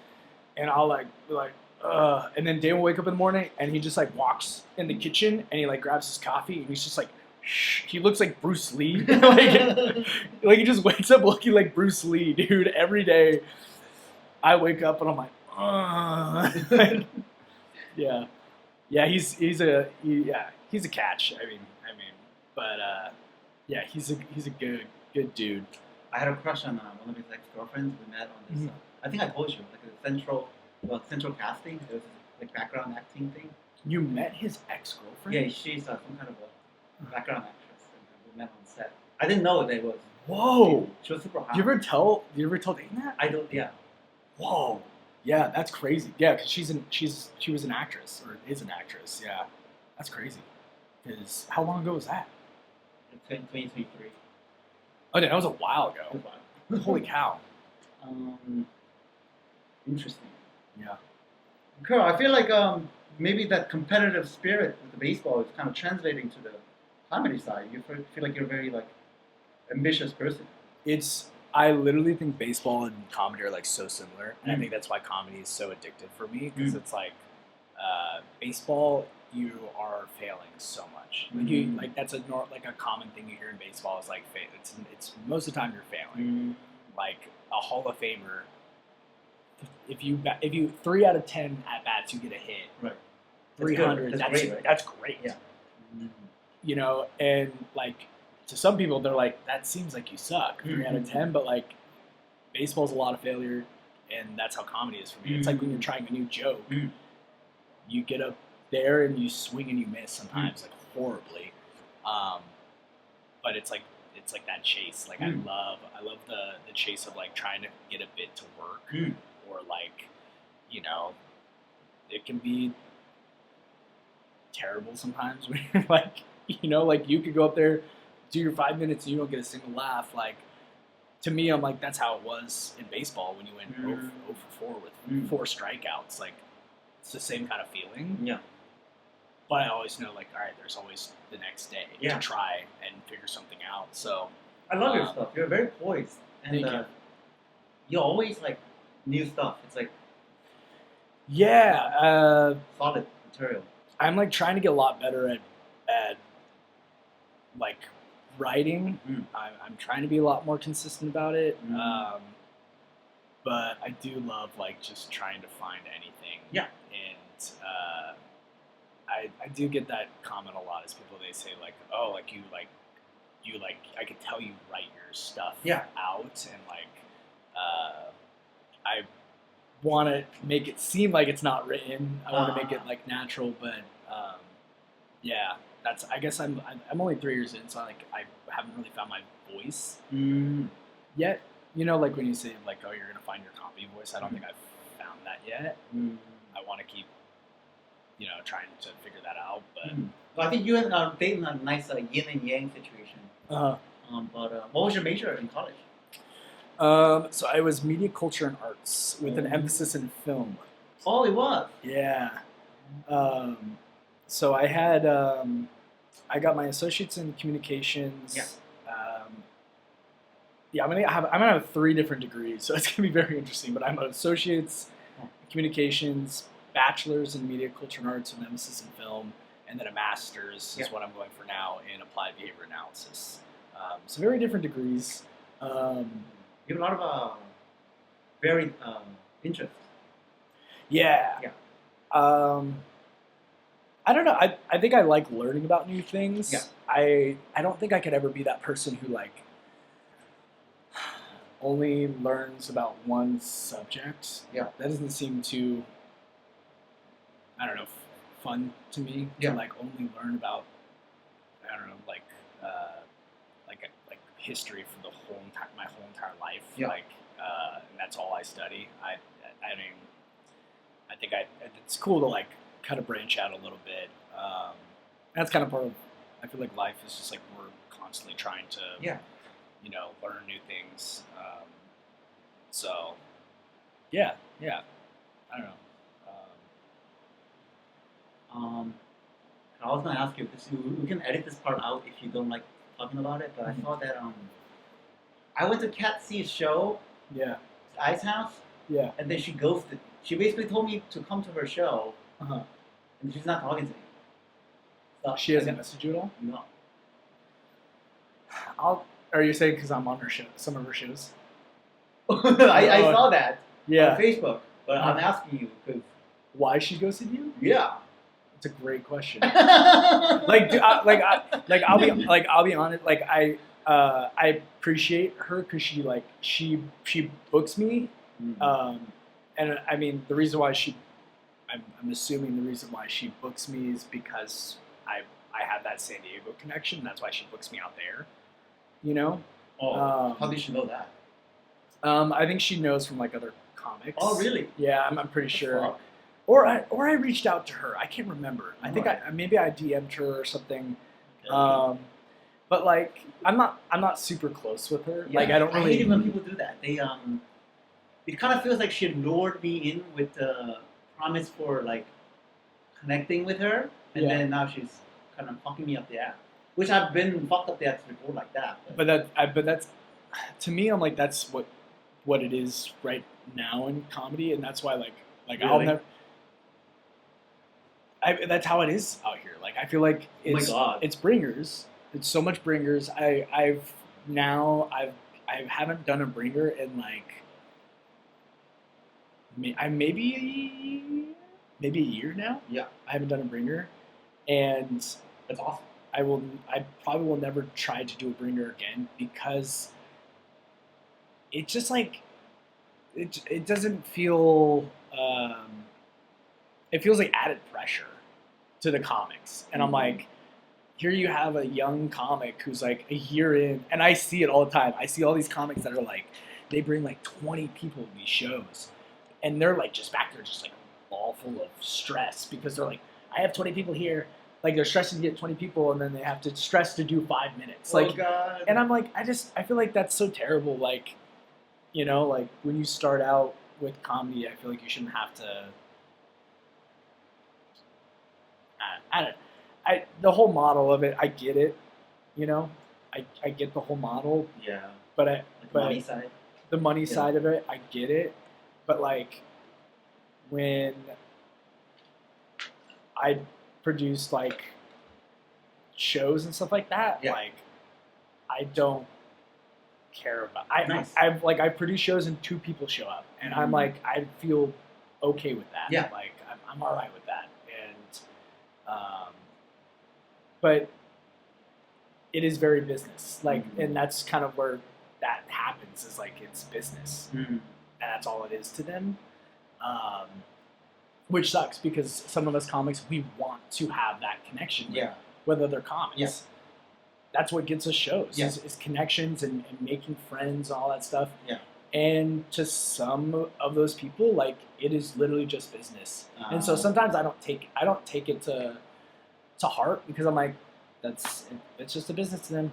and I'll like be like, and then Dan will wake up in the morning and he just like walks in the kitchen and he like grabs his coffee and he's just like, shh. He looks like Bruce Lee, like he just wakes up looking like Bruce Lee, dude. Every day, I wake up and I'm like, yeah. Yeah, he's a catch. I mean, but yeah, he's a good dude. I had a crush on one of his ex-girlfriends. We met on this. I think I told you, like a central casting. There was this like background acting thing. You met his ex-girlfriend? Yeah, she's some kind of a background actress. And we met on set. I didn't know what they was. Whoa. She was super hot. Do you ever tell Dayton that? I don't. Yeah. Whoa. Yeah, that's crazy. Yeah, because she was an actress or is an actress. Yeah, that's crazy. Because how long ago was that? 2023. Oh, that was a while ago. Holy cow. Interesting. Yeah. Cool. I feel like maybe that competitive spirit with the baseball is kind of translating to the comedy side. You feel like you're a very like ambitious person. I literally think baseball and comedy are like so similar, and I think that's why comedy is so addictive for me because it's like baseball, you are failing so much. Like that's a common thing you hear in baseball is like it's most of the time you're failing. Like a Hall of Famer, if you 3 out of 10 at bats you get a hit, right? 300. That's great. Right? That's great. Yeah. You know, and like. To some people, they're like, that seems like you suck, 3 out of 10, but like, baseball's a lot of failure, and that's how comedy is for me. It's like when you're trying a new joke, you get up there and you swing and you miss sometimes, like horribly. But it's like that chase. Like I love the chase of like trying to get a bit to work, or like, you know, it can be terrible sometimes when you're like, you know, like you could go up there, do your 5 minutes and you don't get a single laugh. Like, to me, I'm like, that's how it was in baseball when you went 0 for 4 with 4 strikeouts. Like, it's the same kind of feeling. Yeah. But I always know, like, all right, there's always the next day to try and figure something out. So I love your stuff. You're very poised, and you always like new stuff. It's like solid material. I'm like trying to get a lot better at like writing. I'm trying to be a lot more consistent about it. But I do love like just trying to find anything. Yeah. And I do get that comment a lot as people, they say like, oh, like you I could tell you write your stuff out, and like I want to make it seem like it's not written. I want to make it like natural, but that's, I guess I'm only 3 years in, so like I haven't really found my voice yet. You know, like when you say like, oh, you're gonna find your comedy voice. I don't think I've found that yet. I want to keep, you know, trying to figure that out. But well, I think you and Dayton had a nice yin and yang situation. But what was your major in college? So I was media culture and arts with an emphasis in film. Oh, it was. Yeah. So I had I got my associates in communications. Yeah. I'm gonna have 3 different degrees, so it's gonna be very interesting. But I'm an associates in communications, bachelor's in media culture and arts, with an emphasis in film, and then a master's is what I'm going for now in applied behavior analysis. So very different degrees. You have a lot of varied interests. Yeah. I don't know. I think I like learning about new things. Yeah. I don't think I could ever be that person who like only learns about one subject. Yeah. That doesn't seem too, I don't know, fun to me. Yeah. To like only learn about, I don't know, like history for my whole entire life. Yeah. Like, and that's all I study. I mean, I think it's cool to like kind of branch out a little bit. That's kind of part of, I feel like life is just like we're constantly trying to, you know, learn new things. So, yeah, I don't know. I was gonna ask you this. We can edit this part out if you don't like talking about it. But I saw that I went to Kat C's show. Yeah. Ice House. Yeah. And then she ghosted. She basically told me to come to her show. And she's not talking to me. So, she hasn't messaged you at all? No. Are you saying because I'm on her show, some of her shows? I saw that on Facebook, but Uh-huh. I'm asking you because Why she ghosted you? yeah, It's a great question. I'll be honest. Like I appreciate her because she books me, and I mean the reason why I'm assuming the reason why she books me is because I have that San Diego connection. That's why she books me out there, you know. Oh, how did she know that? I think she knows from like other comics. Oh, really? Yeah, I'm pretty What the sure. fuck? Or I reached out to her. I can't remember. I think Alright. maybe I DM'd her or something. Okay. But like I'm not super close with her. Yeah, Like I don't really. I hate it when people do that. It kind of feels like she lured me in with the promise for like connecting with her, and Yeah. then now she's kind of fucking me up the ass. Which I've been fucked up the ass before like that. But that's to me. I'm like that's what it is right now in comedy, and that's why like I'll Really? never. That's how it is out here. Like I feel like Oh my it's God. it's bringers. It's so much bringers. I haven't done a bringer in like maybe a year now. Yeah, I haven't done a bringer, and that's awesome. I probably will never try to do a bringer again because it just like it doesn't feel it feels like added pressure to the comics, and I'm like, here you have a young comic who's like a year in, and I see it all the time. I see all these comics that are like they bring like 20 people to these shows, and they're like just back there just like all full of stress because they're like, I have 20 people here. Like they're stressing to get 20 people, and then they have to stress to do 5 minutes. Like, oh God. and I'm like, I feel like that's so terrible. Like, you know, like when you start out with comedy, I feel like you shouldn't have to. The whole model of it, I get it. You know, I get the whole model, Yeah. but Like the money side. the money Yeah. side of it, I get it. But like when I produced like shows and stuff like that, Yeah. like I don't care about. Nice. I produce shows and 2 people show up, and I'm Mhm. like I feel okay with that. Yeah. Like I'm all right with that, and but it is very business. Like, Mhm. and that's kind of where that happens. Is like it's business. Mm. And that's all it is to them, which sucks because some of us comics we want to have that connection with, Yeah. with other comics. Yeah. That's what gets us shows Yeah. is connections and making friends and all that stuff. Yeah. And to some of those people, like it is literally just business. And so Ah. sometimes I don't take it to heart because I'm like, it's just a business to them.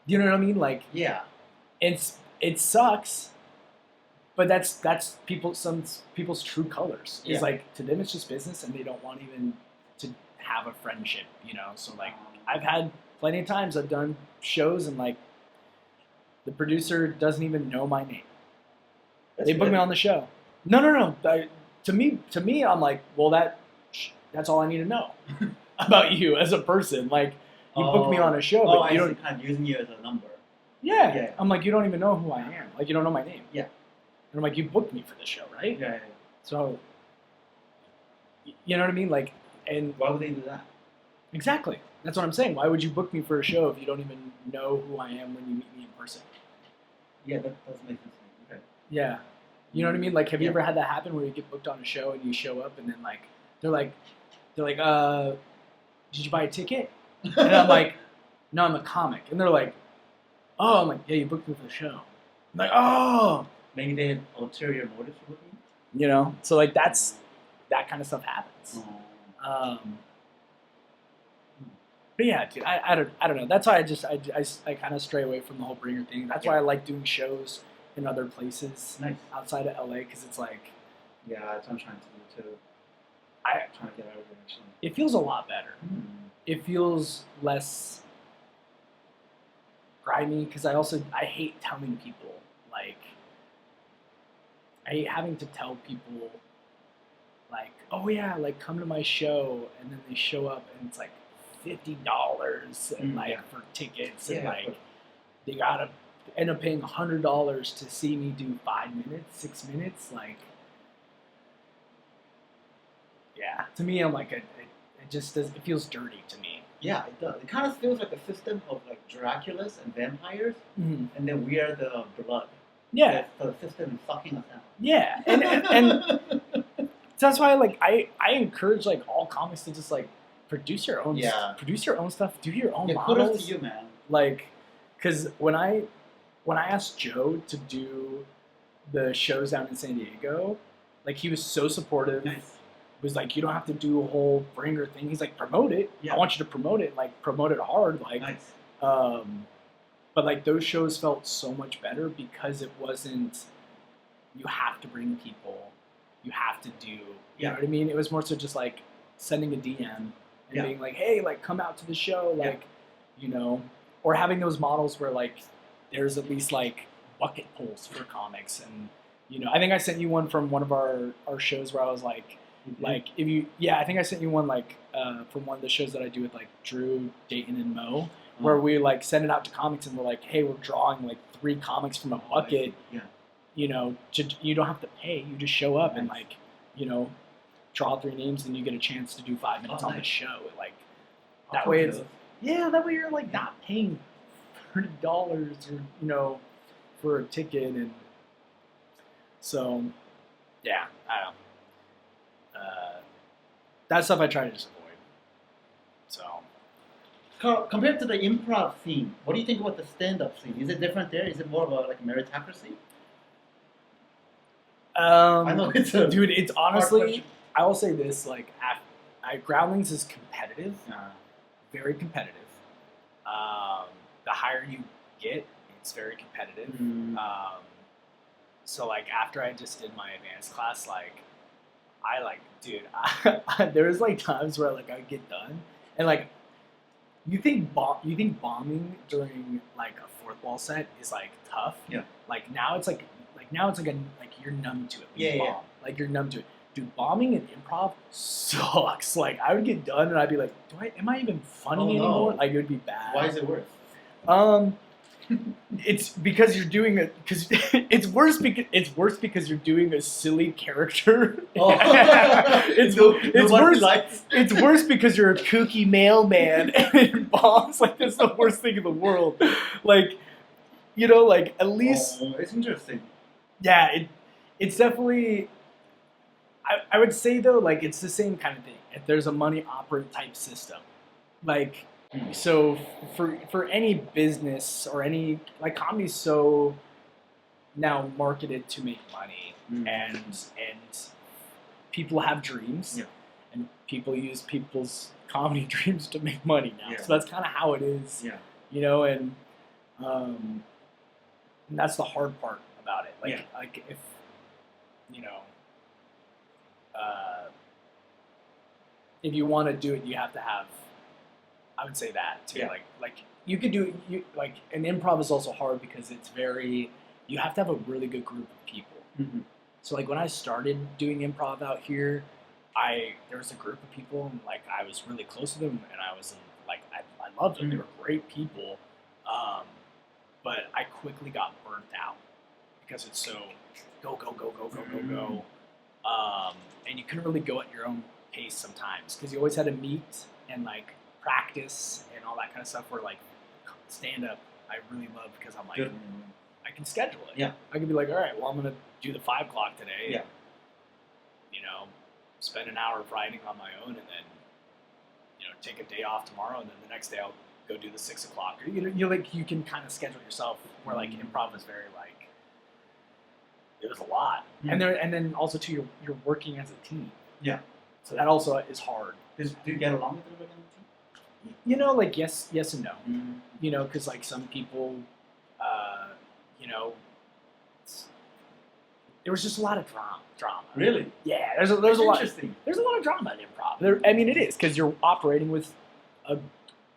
You know what I mean? Like Yeah. it sucks, but that's some people's true colors. It's Yeah. like to them it's just business and they don't want even to have a friendship, you know. So like I've had plenty of times I've done shows and like the producer doesn't even know my name. That's They book me good. on the show. No. To me, I'm like, well, that's all I need to know about you as a person. Like, you book me on a show, but you don't. kind of using you as a number. Yeah. Yeah. I'm like, you don't even know who I am. Like, you don't know my name. Yeah. And I'm like, you booked me for the show, right? Yeah. So, you know what I mean? Like, and Why would they do that? exactly. That's what I'm saying. Why would you book me for a show if you don't even know who I am when you meet me in person? Yeah, that does make sense. Okay. Yeah. You know what I mean? Like, have you Yeah. ever had that happen where you get booked on a show and you show up and then like they're like, did you buy a ticket? And I'm like, no, I'm a comic. And they're like, oh, I'm like, yeah, you booked me for the show. I'm like, oh, Maybe they had ulterior motives for looking. you know. So like that kind of stuff happens. Oh. But yeah, dude, I don't know. That's why I kind of stray away from the whole bringer thing. That's why I like doing shows in other places Nice. outside of LA because it's like Yeah, that's what I'm trying to do too. I Trying to get out of here actually. it feels a lot better. It feels less grimy because I hate telling people like I hate having to tell people like, oh yeah, like come to my show, and then they show up and it's like $50 and like Yeah. for tickets Yeah, and like but- they gotta end up paying $100 to see me do 5 minutes, 6 minutes, like yeah. To me, I'm like it just does. It feels dirty to me. Yeah, it does. It kind of feels like a system of like Draculas and vampires, and then we are the blood. Yeah, So the system is sucking us out. yeah, and that's why like I encourage like all comics to just like produce your own Yeah. produce your own stuff, do your own Yeah, models. kudos to you, man. Like, because when I when I asked Joe to do the shows down in San Diego, like he was so supportive. Nice. Was like, you don't have to do a whole bringer thing. He's like, promote it. Yeah. I want you to promote it, like promote it hard. Like, Nice. But like those shows felt so much better because it wasn't, you have to bring people, you have to do, you know what I mean? It was more so just like sending a DM and being like, hey, like come out to the show, like, you know, or having those models where like there's at least like bucket pulls for comics. And, you know, I think I sent you one from one of our shows where I was like, if you, I think I sent you one like from one of the shows that I do with like Drew, Dayton, and Mo, where we like send it out to comics and we're like, hey, we're drawing like 3 comics from a bucket. You know, you don't have to pay. You just show up and like, you know, draw 3 names and you get a chance to do 5 minutes on the show. Like that way it's that way you're like not paying $30 or, you know, for a ticket. And so yeah, I don't know. That stuff I try to just avoid. So Carl, compared to the improv scene, what do you think about the stand-up scene? Is it different there? Is it more of a like meritocracy? I know it's a dude. It's honestly, I will say this: like, Groundlings is competitive, very competitive. The higher you get, it's very competitive. So like after I just did my advanced class, like I like, dude, there was like times where like I'd get done and like you think bombing during like a 4th wall set is like tough. Yeah. Like now it's like you're numb to it. Bomb. Like you're numb to it. Dude, bombing and improv sucks. Like I would get done and I'd be like, am I even funny anymore? No. Like it would be bad. Why is it worse? It's because you're doing it's worse because you're doing a silly character. It's worse because you're a kooky mailman and it bombs. Like that's the worst thing in the world. Like, you know, like at least it's interesting. Yeah, it's definitely. I would say though, like it's the same kind of thing. If there's a money opera type system, like. So for any business or any like comedy's so now marketed to make money and people have dreams and people use people's comedy dreams to make money now. So that's kind of how it is. You know, and that's the hard part about it. Like if you know if you want to do it, you have to have. I would say that too. Like you could do like an improv is also hard because it's very you have to have a really good group of people. So like when I started doing improv out here, there was a group of people and like I was really close to them and I was like I loved them. They were great people, but I quickly got burnt out because it's so go, and you couldn't really go at your own pace sometimes because you always had to meet and like practice and all that kind of stuff where like stand up I really love because I'm like I can schedule it. I can be like, all right, well I'm gonna do the 5 o'clock today. You know, spend an hour writing on my own and then you know take a day off tomorrow and then the next day I'll go do the 6 o'clock. Or, you like you can kind of schedule yourself where like improv is very like it was a lot and then also too you're working as a team. So that also is hard. Do you get along with everybody on the team? You know, like yes and no. You know, because like some people, you know, there was just a lot of drama. Really? Yeah, there's a lot. There's a lot of drama in improv. I mean, it is because you're operating with a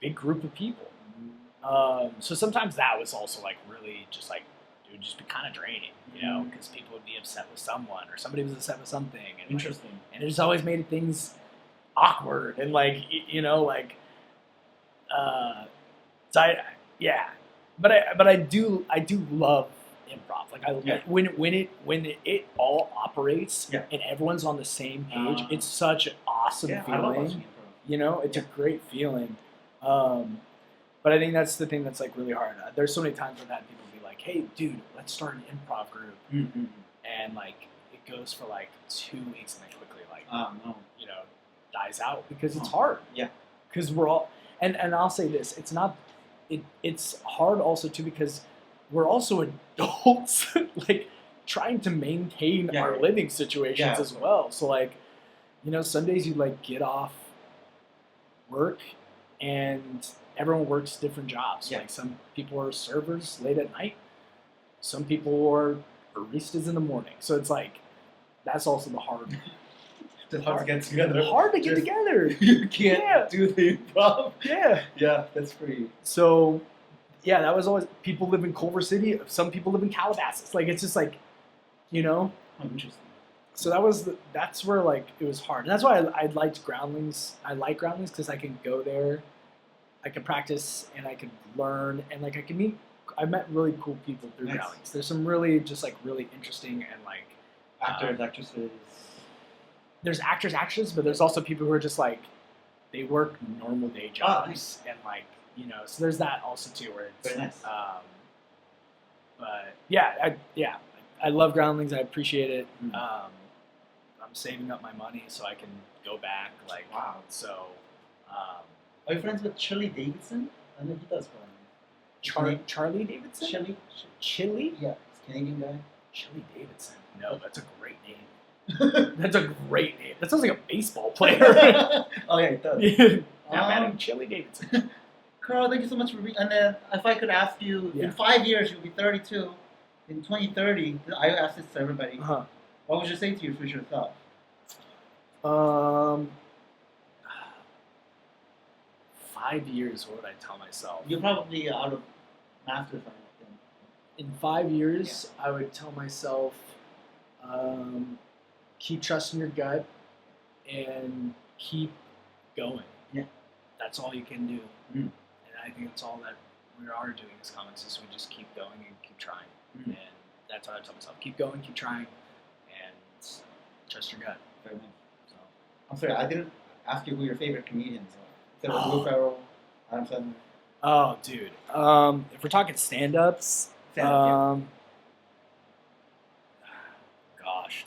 big group of people. So sometimes that was also like really just like it would just be kind of draining, you know, because people would be upset with someone or somebody was upset with something. And interesting. Like, and it just always made things awkward and like you know like. So but I do love improv. Like when it all operates and everyone's on the same page, it's such an awesome feeling. I love watching improv. You know, it's a great feeling. But I think that's the thing that's like really hard. There's so many times where I've had people be like, "Hey, dude, let's start an improv group," and like it goes for like 2 weeks and then quickly like you know dies out because it's hard. Because we're all. And I'll say this, it's hard also too because we're also adults, like trying to maintain Yeah. our living situations Yeah. as well. So like, some days you like get off work and everyone works different jobs. Yeah. Like some people are servers late at night. Some people are baristas in the morning. So it's like, that's also the hard. Just hard to get together. Hard to get together. You can't do the improv. Yeah. Yeah, that's pretty. So, yeah, that was always, people live in Culver City. Some people live in Calabasas. Like, it's just like, Oh, interesting. So that's where like it was hard. And that's why I liked Groundlings. I like Groundlings because I can go there, I can practice, and I can learn, and like I met really cool people through Nice. Groundlings. There's some really just like really interesting and like Actors, actresses. there's actors, but there's also people who are just like they work normal day jobs Nice. and like so there's that also too where it's Very nice. but I love Groundlings. I appreciate it. Mm. I'm saving up my money so I can go back. Like Wow. So. Are you friends with Chili Davidson? I know he does Charlie Davidson? Chili? Yeah, he's a Canadian guy. Chili Davidson. No, that's a great name. That's a great name. That sounds like a baseball player. Oh yeah, it does. Now adding Chili Davidson. Carl, thank you so much for being. And then, if I could ask you, Yeah. in 5 years you'll be 32. In 2030, I ask this to everybody. Uh-huh. What would you say to your future self? 5 years, what would I tell myself? You're probably out of master's on it. In 5 years, I would tell myself, keep trusting your gut and keep going. Yeah. That's all you can do. Mm. And I think that's all that we are doing as comics is we just keep going and keep trying. Mm. And that's what I tell myself. Keep going, keep trying, and trust your gut. Very nice. So. I'm sorry, I didn't ask you who your favorite comedians are. Except for Oh. Will Ferrell, Adam Sandler. Oh, dude. If we're talking stand-ups, Stand-up, gosh,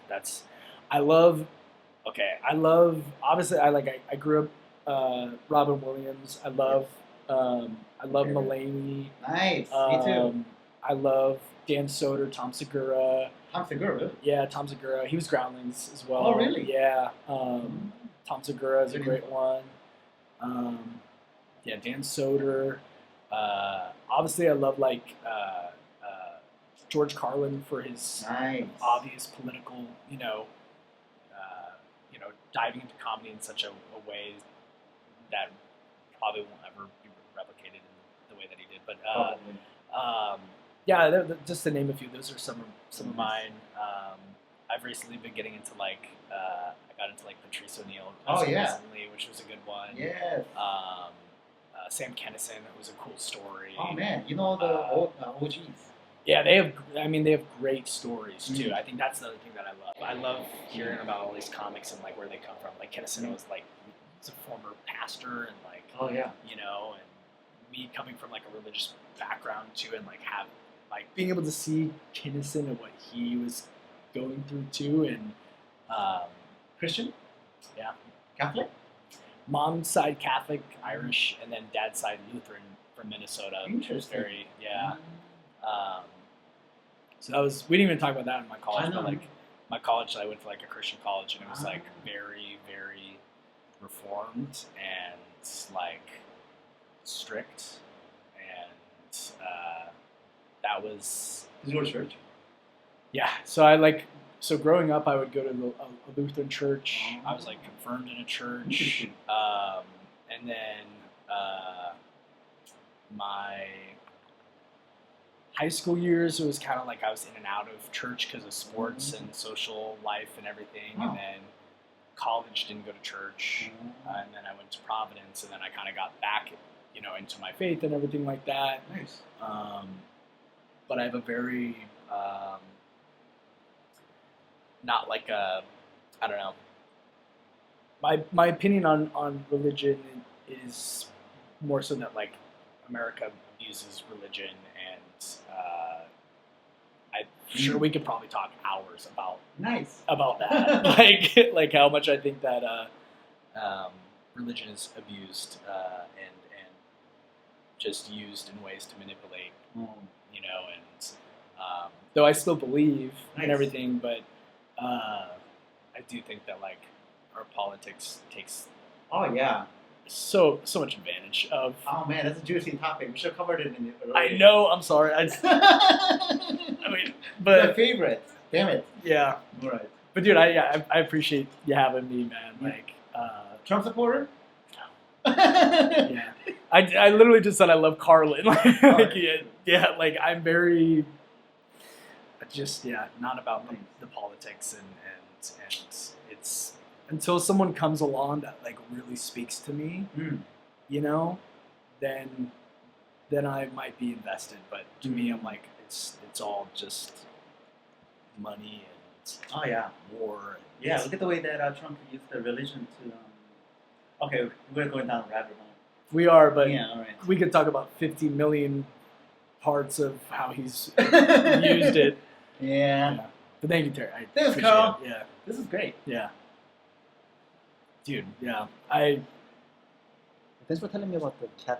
obviously I grew up Robin Williams. I love Okay. Mulaney. Nice, me too. I love Dan Soder, Tom Segura. Tom Segura, really? Yeah, Tom Segura. He was Groundlings as well. Oh, really? Yeah. Tom Segura is a Really? great one. Yeah, Dan Soder. Obviously, I love George Carlin for his Nice. obvious political, diving into comedy in such a way that probably won't ever be replicated in the way that he did. But Probably. yeah, just to name a few, those are some of mine. I've recently been getting into I got into Patrice O'Neill recently, which was a good one. Yes. Sam Kinison, it was a cool story. Oh man, you know the old OGs. Yeah, they have great stories too. Mhm. I think that's the other thing that I love. I love hearing about all these comics and where they come from. Like Kinison was he's a former pastor and Oh yeah. and me coming from a religious background too, and have being able to see Kinison and what he was going through too, and Christian? Yeah. Catholic? mom's side Catholic, Irish, and then dad's side Lutheran from Minnesota. Which was Interesting. So that was, we didn't even talk about that in my I college, know. but my college, I went to a Christian college, and it was very, very reformed and strict, and that was, Did you go to church? yeah. So growing up, I would go to a Lutheran church. I was confirmed in a church, Interesting. and then my high school years, it was kind of I was in and out of church because of sports and social life and everything. Oh. And then college, didn't go to church, and then I went to Providence, and then I kind of got back, into my faith and everything like that. Nice. But I have a very not I don't know. My opinion on religion is more so that America abuses religion, and I'm sure we could probably talk hours about Nice. that. like how much I think that religion is abused and just used in ways to manipulate you know, and though I still believe in Nice. everything, but I do think that like our politics takes Oh yeah. so much advantage of. Oh man, that's a juicy topic. We should have covered it in the earlier. I know. I'm sorry. I mean, My but favorite. Damn it. yeah. All right. But dude, I appreciate you having me, man. Yeah. Like, Trump supporter? yeah. I literally just said I love Carlin. Like, Alright. yeah, like I'm very, just not about the politics and it's until someone comes along that like really speaks to me, Mm. you know, then I might be invested. But to me, I'm like it's all just money and Oh yeah. war. And Yeah, look at the way that Trump used the religion to. Okay, we're going down a rabbit hole. we are, but Yeah, all right. we could talk about 50 million parts of how he's used it. Yeah. Yeah. But thank you, Terry. I Thanks, appreciate Carl. it. Yeah. This is great. Yeah. Dude, yeah. Thanks for telling me about the cat